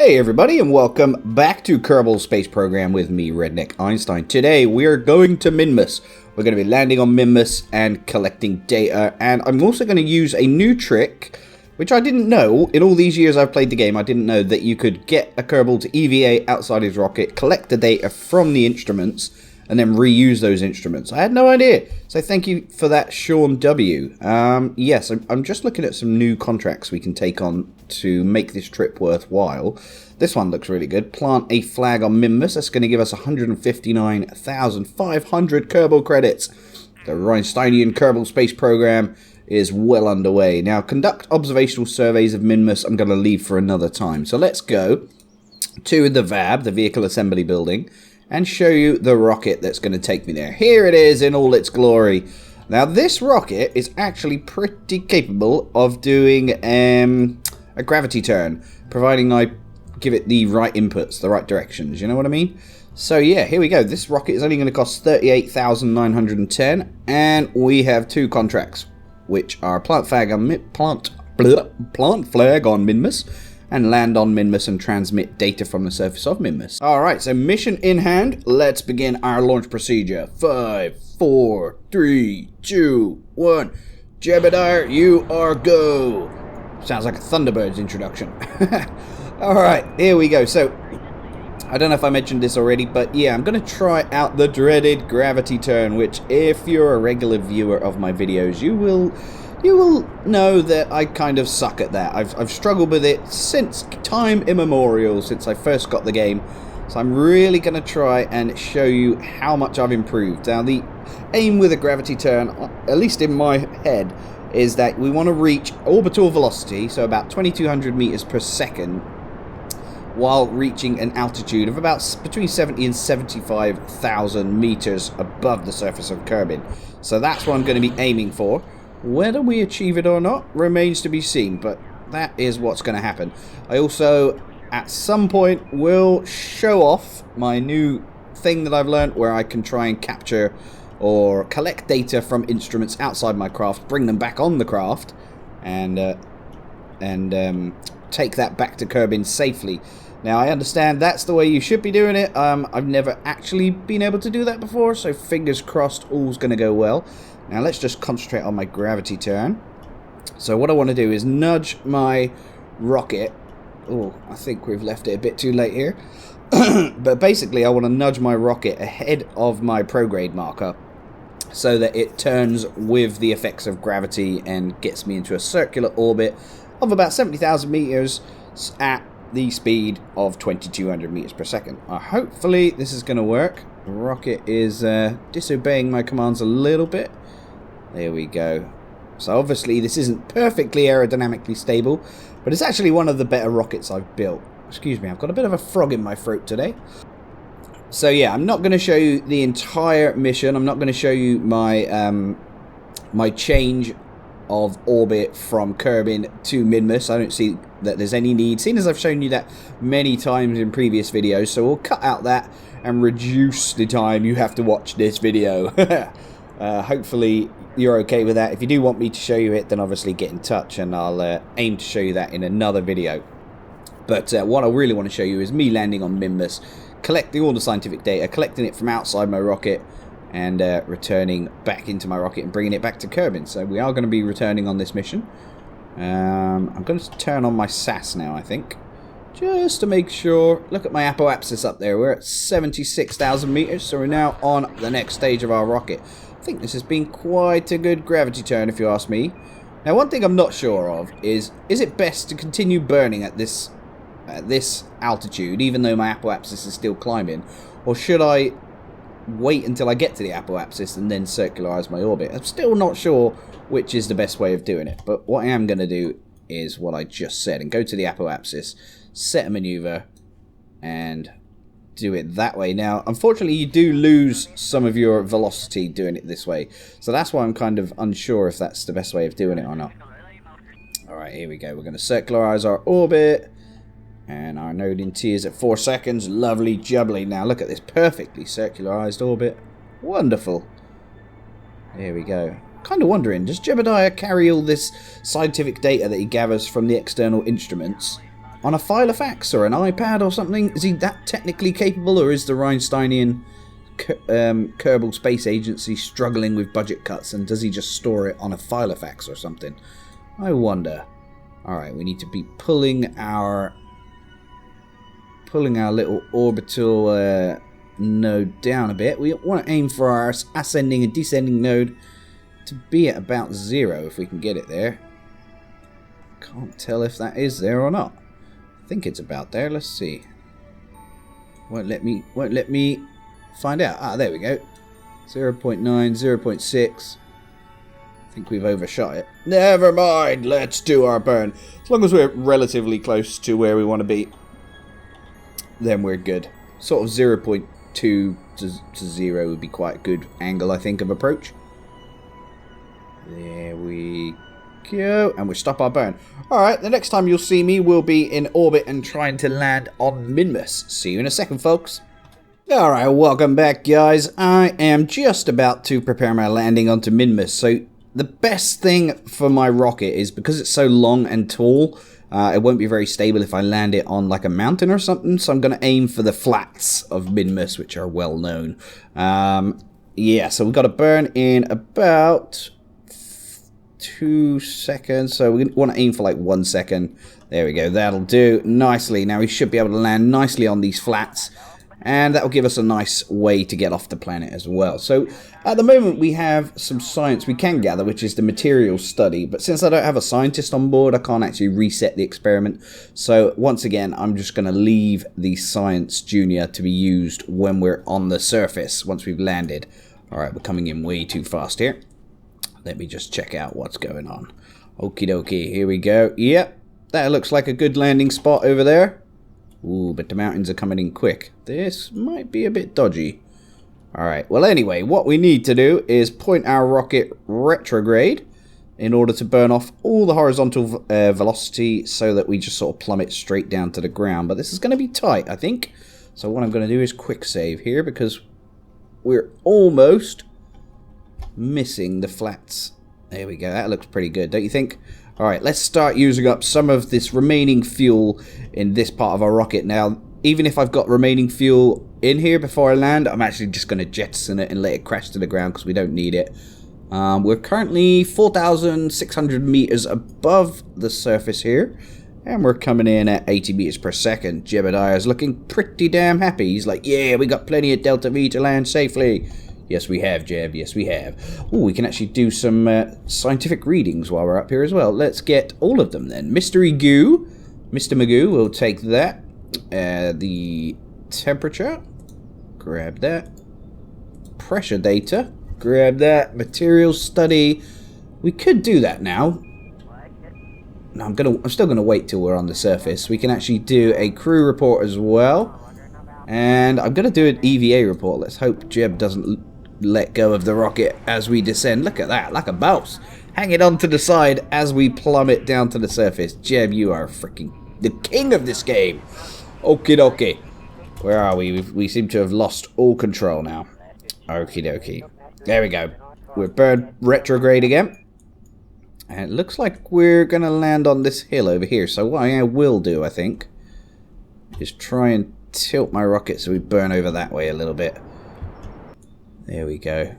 Hey everybody, and welcome back to Kerbal Space Program with me, REinstein. Today we are going to Minmus. We're going to be landing on Minmus and collecting data, and I'm also going to use a new trick, which I didn't know. In all these years I've played the game, I didn't know that you could get a Kerbal to EVA outside his rocket, collect the data from the instruments, and then reuse those instruments. I had no idea. So thank you for that, Sean W. Yes, I'm just looking at some new contracts we can take on to make this trip worthwhile. This one looks really good. Plant a flag on Minmus. That's going to give us 159,500 Kerbal credits. The REinsteinian Kerbal Space Program is well underway. Now, conduct observational surveys of Minmus. I'm going to leave for another time. So let's go to the VAB, the Vehicle Assembly Building, and show you the rocket that's going to take me there. Here it is in all its glory. Now, this rocket is actually pretty capable of doing a gravity turn, providing I give it the right inputs, the right directions, you know what I mean? So yeah, here we go. This rocket is only going to cost 38,910, and we have two contracts, which are plant flag on Minmus, and land on Minmus and transmit data from the surface of Minmus. Alright, so mission in hand. Let's begin our launch procedure. 5, 4, 3, 2, 1. Jebediah, you are go. Sounds like a Thunderbirds introduction. Alright, here we go. So, I don't know if I mentioned this already, but yeah, I'm going to try out the dreaded gravity turn, which if you're a regular viewer of my videos, you will know that I kind of suck at that. I've struggled with it since time immemorial, since I first got the game. So I'm really going to try and show you how much I've improved. Now, the aim with a gravity turn, at least in my head, is that we want to reach orbital velocity, so about 2,200 meters per second, while reaching an altitude of about between 70 and 75,000 meters above the surface of Kerbin. So that's what I'm going to be aiming for. Whether we achieve it or not remains to be seen, but that is what's going to happen. I also, at some point, will show off my new thing that I've learned, where I can try and capture or collect data from instruments outside my craft, bring them back on the craft, and take that back to Kerbin safely. Now, I understand that's the way you should be doing it. I've never actually been able to do that before, so fingers crossed all's going to go well. Now, let's just concentrate on my gravity turn. So what I want to do is nudge my rocket. Oh, I think we've left it a bit too late here. But basically, I want to nudge my rocket ahead of my prograde marker, so that it turns with the effects of gravity and gets me into a circular orbit of about 70,000 meters at the speed of 2,200 meters per second. Hopefully this is going to work. The rocket is disobeying my commands a little bit. There we go. So obviously this isn't perfectly aerodynamically stable, but it's actually one of the better rockets I've built. Excuse me, I've got a bit of a frog in my throat today. So yeah, I'm not going to show you the entire mission. I'm not going to show you my my change of orbit from Kerbin to Minmus. I don't see that there's any need, seeing as I've shown you that many times in previous videos. So we'll cut out that and reduce the time you have to watch this video. Hopefully you're okay with that. If you do want me to show you it, then obviously get in touch, and I'll aim to show you that in another video. But what I really want to show you is me landing on Minmus, collecting all the scientific data, collecting it from outside my rocket, and returning back into my rocket and bringing it back to Kerbin. So we are going to be returning on this mission. I'm going to turn on my SAS now, I think, just to make sure. Look at my apoapsis up there. We're at 76,000 meters, so we're now on the next stage of our rocket. I think this has been quite a good gravity turn, if you ask me. Now, one thing I'm not sure of is it best to continue burning at this altitude, even though my apoapsis is still climbing, or should I wait until I get to the apoapsis and then circularize my orbit? I'm still not sure which is the best way of doing it, but what I am going to do is what I just said, and go to the apoapsis, set a maneuver, and do it that way. Now, unfortunately, you do lose some of your velocity doing it this way, so that's why I'm kind of unsure if that's the best way of doing it or not. Alright, here we go. We're going to circularize our orbit, and our node in T is at 4 seconds. Lovely jubbly. Now look at this perfectly circularized orbit. Wonderful. Here we go. Kind of wondering, does Jebediah carry all this scientific data that he gathers from the external instruments on a file of fax or an iPad or something? Is he that technically capable, or is the REinsteinian Kerbal Space Agency struggling with budget cuts, and does he just store it on a file of fax or something? I wonder. Alright, we need to be pulling our little orbital node down a bit. We want to aim for our ascending and descending node to be at about 0 if we can get it there. Can't tell if that is there or not. I think it's about there. Let's see. Won't let me find out. Ah, there we go. 0.9, 0.6. I think we've overshot it. Never mind. Let's do our burn. As long as we're relatively close to where we want to be, then we're good. Sort of 0.2 to 0 would be quite a good angle, I think, of approach. There we go. And we stop our burn. Alright, the next time you'll see me, we'll be in orbit and trying to land on Minmus. See you in a second, folks. Alright, welcome back, guys. I am just about to prepare my landing onto Minmus. So the best thing for my rocket is, because it's so long and tall, it won't be very stable if I land it on like a mountain or something. So I'm going to aim for the flats of Minmus, which are well known. Yeah, so we've got to burn in about 2 seconds. So we want to aim for like 1 second. There we go. That'll do nicely. Now we should be able to land nicely on these flats. And that will give us a nice way to get off the planet as well. So at the moment we have some science we can gather, which is the materials study. But since I don't have a scientist on board, I can't actually reset the experiment. So once again, I'm just going to leave the science junior to be used when we're on the surface, once we've landed. Alright, we're coming in way too fast here. Let me just check out what's going on. Okie dokie, here we go. Yep, that looks like a good landing spot over there. Ooh, but the mountains are coming in quick. This might be a bit dodgy. Alright, well anyway, what we need to do is point our rocket retrograde in order to burn off all the horizontal velocity so that we just sort of plummet straight down to the ground. But this is going to be tight, I think. So what I'm going to do is quick save here, because we're almost missing the flats. There we go, that looks pretty good, don't you think? Alright, let's start using up some of this remaining fuel in this part of our rocket. Now, even if I've got remaining fuel in here before I land, I'm actually just going to jettison it and let it crash to the ground because we don't need it. We're currently 4,600 meters above the surface here, and we're coming in at 80 meters per second. Jebediah is looking pretty damn happy. He's like, yeah, we got plenty of Delta V to land safely. Yes, we have, Jeb. Yes, we have. Oh, we can actually do some scientific readings while we're up here as well. Let's get all of them then. Mystery Goo. Mr. Magoo will take that. The temperature. Grab that. Pressure data. Grab that. Materials study. We could do that now. No, I'm still gonna wait till we're on the surface. We can actually do a crew report as well. And I'm gonna do an EVA report. Let's hope Jeb doesn't let go of the rocket as we descend. Look at that, like a mouse. Hang it on to the side as we plummet down to the surface. Jeb, you are freaking the king of this game. Okie dokie. Where are we? We seem to have lost all control now. Okie dokie. There we go. We're burned retrograde again. And it looks like we're going to land on this hill over here. So what I will do, I think, is try and tilt my rocket so we burn over that way a little bit. There we go.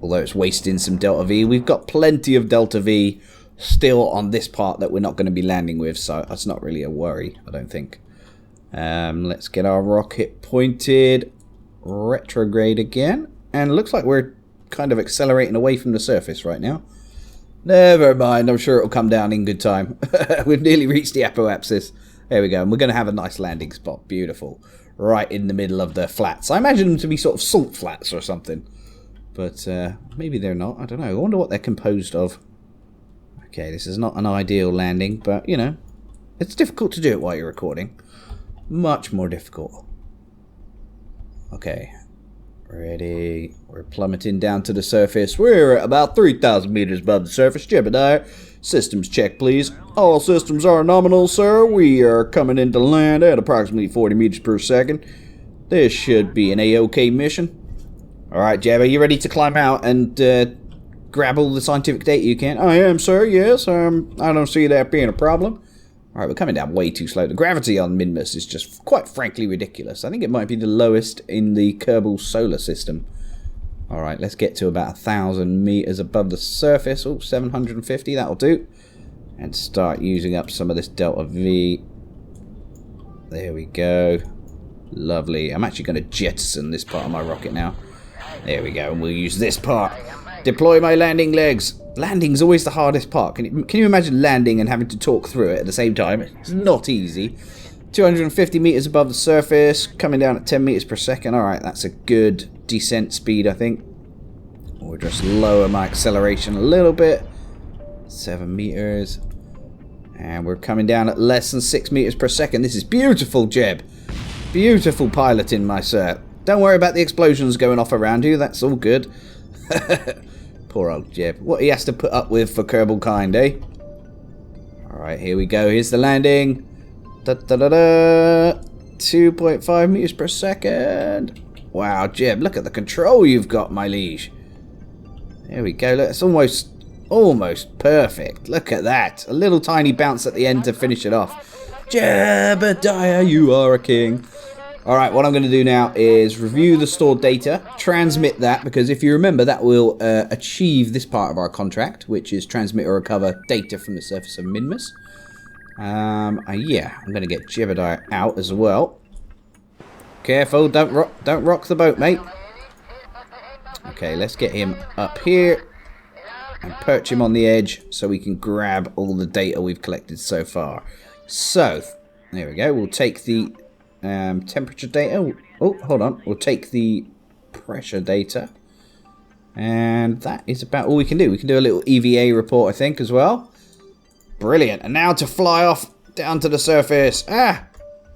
Although it's wasting some Delta V, we've got plenty of Delta V still on this part that we're not going to be landing with, so that's not really a worry, I don't think. Let's get our rocket pointed retrograde again. And it looks like we're kind of accelerating away from the surface right now. Never mind, I'm sure it'll come down in good time. We've nearly reached the apoapsis. There we go, and we're going to have a nice landing spot. Beautiful. Right in the middle of the flats. I imagine them to be sort of salt flats or something. But maybe they're not. I don't know. I wonder what they're composed of. Okay, this is not an ideal landing, but, you know, it's difficult to do it while you're recording. Much more difficult. Okay. Ready. We're plummeting down to the surface. We're at about 3,000 meters above the surface. Jebediah, systems check, please. All systems are nominal, sir. We are coming into land at approximately 40 meters per second. This should be an A-OK mission. Alright, Jeb, are you ready to climb out and grab all the scientific data you can? I am, sir, yes. I don't see that being a problem. Alright, we're coming down way too slow. The gravity on Minmus is just quite frankly ridiculous. I think it might be the lowest in the Kerbal solar system. Alright, let's get to about 1,000 meters above the surface. Oh, 750, that'll do. And start using up some of this delta V. There we go. Lovely. I'm actually going to jettison this part of my rocket now. There we go, and we'll use this part. Deploy my landing legs. Landing's always the hardest part. Can you imagine landing and having to talk through it at the same time? It's not easy. 250 meters above the surface, coming down at 10 meters per second. Alright, that's a good descent speed, I think. We'll just lower my acceleration a little bit. 7 meters. And we're coming down at less than 6 meters per second. This is beautiful, Jeb. Beautiful piloting, my sir. Don't worry about the explosions going off around you. That's all good. Poor old Jeb. What he has to put up with for Kerbal kind, eh? Alright, here we go. Here's the landing. Da da da da. 2.5 meters per second. Wow, Jeb, look at the control you've got, my liege. There we go. Look, it's almost perfect. Look at that. A little tiny bounce at the end to finish it off. Jebediah, you are a king. Alright, what I'm going to do now is review the stored data, transmit that, because if you remember, that will achieve this part of our contract, which is transmit or recover data from the surface of Minmus. Yeah, I'm going to get Jebediah out as well. Careful, don't rock the boat, mate. Okay, let's get him up here and perch him on the edge so we can grab all the data we've collected so far. So, there we go. We'll take the temperature data. Oh, hold on. We'll take the pressure data. And that is about all we can do. We can do a little EVA report, I think, as well. Brilliant. And now to fly off down to the surface. Ah!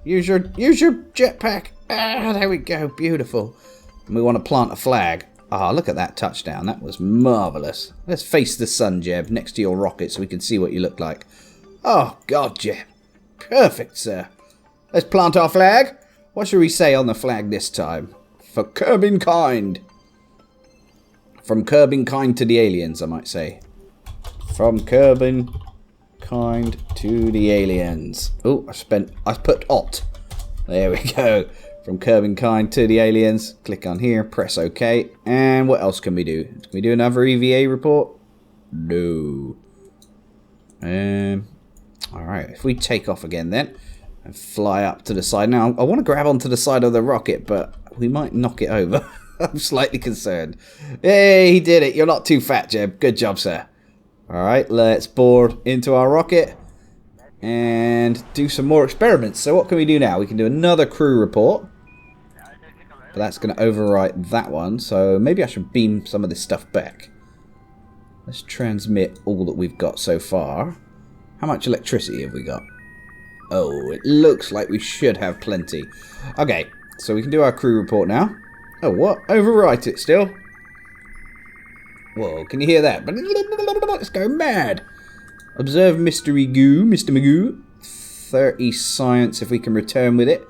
Use your jetpack. Ah, there we go. Beautiful. And we want to plant a flag. Ah, look at that touchdown. That was marvellous. Let's face the sun, Jeb, next to your rocket so we can see what you look like. Oh, God, Jeb. Perfect, sir. Let's plant our flag. What should we say on the flag this time? For Kerbin kind. From Kerbin kind to the aliens, I might say. From Kerbin kind to the aliens. Oh, I put OT. There we go. From Kerbin kind to the aliens. Click on here, press OK. And what else can we do? Can we do another EVA report? No. Alright, if we take off again then. And fly up to the side. Now, I want to grab onto the side of the rocket, but we might knock it over. I'm slightly concerned. Hey, he did it. You're not too fat, Jeb. Good job, sir. Alright, let's board into our rocket and do some more experiments. So what can we do now? We can do another crew report. But that's going to overwrite that one. So maybe I should beam some of this stuff back. Let's transmit all that we've got so far. How much electricity have we got? Oh, it looks like we should have plenty. Okay, so we can do our crew report now. Oh, what? Overwrite it still? Whoa, can you hear that? Let's go mad. Observe mystery goo, Mr. Magoo. 30 science if we can return with it.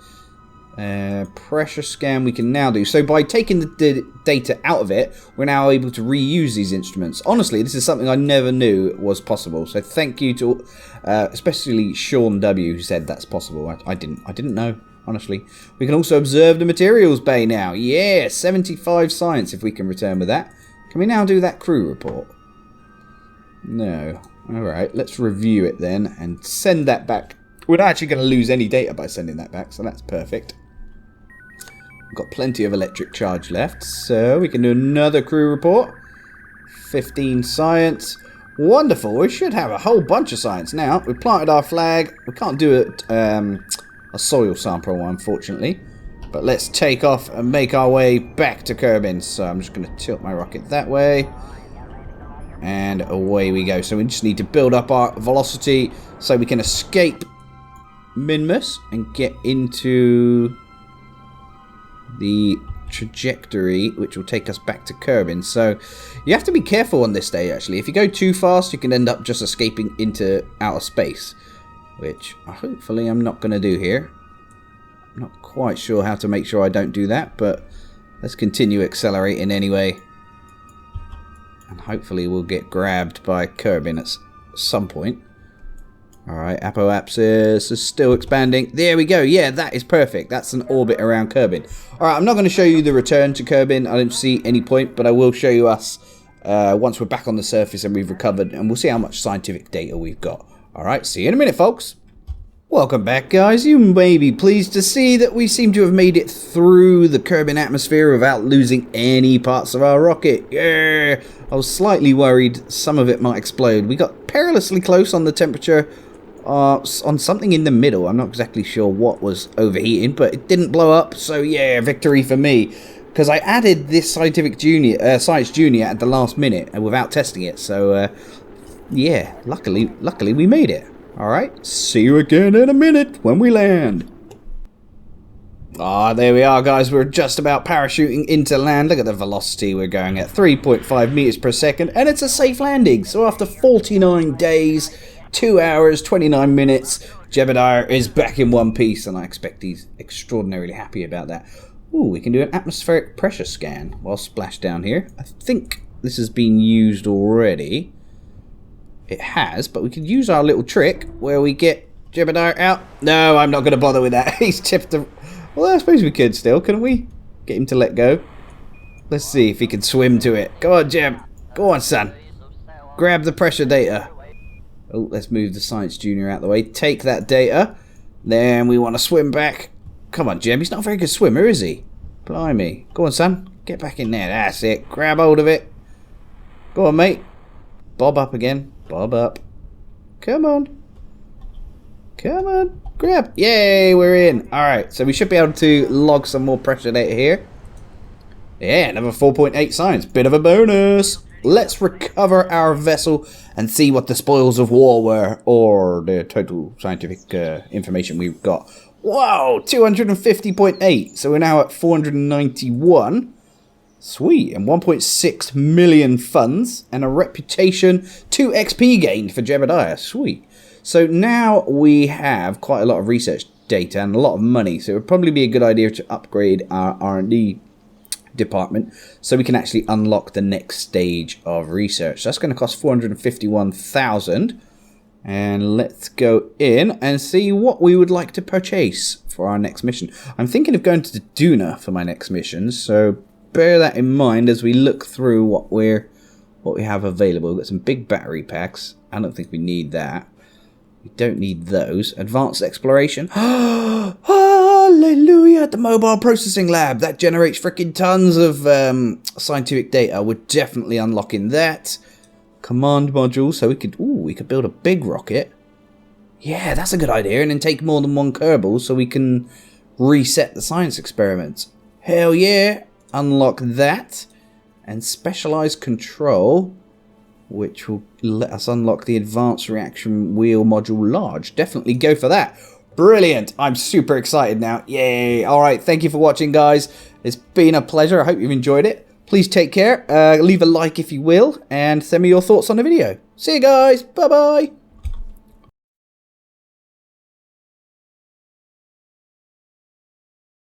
Pressure scan we can now do. So by taking the data out of it, we're now able to reuse these instruments. Honestly, this is something I never knew was possible. So thank you to especially Sean W, who said that's possible. I didn't know, honestly. We can also observe the materials bay now. Yeah, 75 science if we can return with that. Can we now do that crew report? No. Alright, let's review it then and send that back. We're not actually going to lose any data by sending that back, so that's perfect. We've got plenty of electric charge left, so we can do another crew report. 15 science. Wonderful. We should have a whole bunch of science now. We've planted our flag. We can't do it a soil sample, unfortunately. But let's take off and make our way back to Kerbin. So I'm just going to tilt my rocket that way. And away we go. So we just need to build up our velocity so we can escape Minmus and get into the trajectory which will take us back to Kerbin. So you have to be careful on this day actually. If you go too fast you can end up just escaping into outer space, which hopefully I'm not going to do here. I'm not quite sure how to make sure I don't do that, but let's continue accelerating anyway. And hopefully we'll get grabbed by Kerbin at some point. Alright, apoapsis is still expanding. There we go. Yeah, that is perfect. That's an orbit around Kerbin. Alright, I'm not going to show you the return to Kerbin. I don't see any point, but I will show you us once we're back on the surface and we've recovered, and we'll see how much scientific data we've got. Alright, see you in a minute, folks. Welcome back, guys. You may be pleased to see that we seem to have made it through the Kerbin atmosphere without losing any parts of our rocket. Yeah! I was slightly worried some of it might explode. We got perilously close on the temperature on something in the middle. I'm not exactly sure what was overheating, but it didn't blow up, so yeah, victory for me. Because I added this Science Junior at the last minute without testing it, so yeah, luckily we made it. Alright, see you again in a minute when we land. Ah, there we are, guys. We're just about parachuting into land. Look at the velocity we're going at, 3.5 meters per second, and it's a safe landing. So after 49 days, 2 hours, 29 minutes, Jebediah is back in one piece, and I expect he's extraordinarily happy about that. Ooh, we can do an atmospheric pressure scan while splashed down here. I think this has been used already. It has, but we could use our little trick where we get Jebediah out. No, I'm not going to bother with that. He's tipped the... Well, I suppose we could still, couldn't we? Get him to let go. Let's see if he can swim to it. Go on, Jeb. Go on, son. Grab the pressure data. Oh, let's move the Science Junior out the way. Take that data. Then we want to swim back. Come on, Jeb. He's not a very good swimmer, is he? Blimey. Go on, son. Get back in there. That's it. Grab hold of it. Go on, mate. Bob up again. Bob up. Come on. Come on. Grab. Yay, we're in. Alright, so we should be able to log some more pressure data here. Yeah, another 4.8 science. Bit of a bonus. Let's recover our vessel and see what the spoils of war were, or the total scientific information we've got. Wow, 250.8. So we're now at 491. Sweet, and 1.6 million funds, and a reputation, 2 XP gained for Jebediah. Sweet. So now we have quite a lot of research data and a lot of money, so it would probably be a good idea to upgrade our R&D department so we can actually unlock the next stage of research. So that's going to cost 451,000, and let's go in and see what we would like to purchase for our next mission. I'm thinking of going to Duna for my next mission, so bear that in mind as we look through what we have available. We've got some big battery packs. I don't think we need that. We don't need those. Advanced exploration. Hallelujah! The mobile processing lab that generates freaking tons of scientific data. We're definitely unlocking that. Command module, so we could build a big rocket. Yeah, that's a good idea. And then take more than one Kerbal so we can reset the science experiments. Hell yeah! Unlock that, and specialized control, which will let us unlock the advanced reaction wheel module large. Definitely go for that. Brilliant. I'm super excited now. Yay. Alright, thank you for watching, guys. It's been a pleasure. I hope you've enjoyed it. Please take care. Leave a like if you will, and send me your thoughts on the video. See you guys. Bye bye.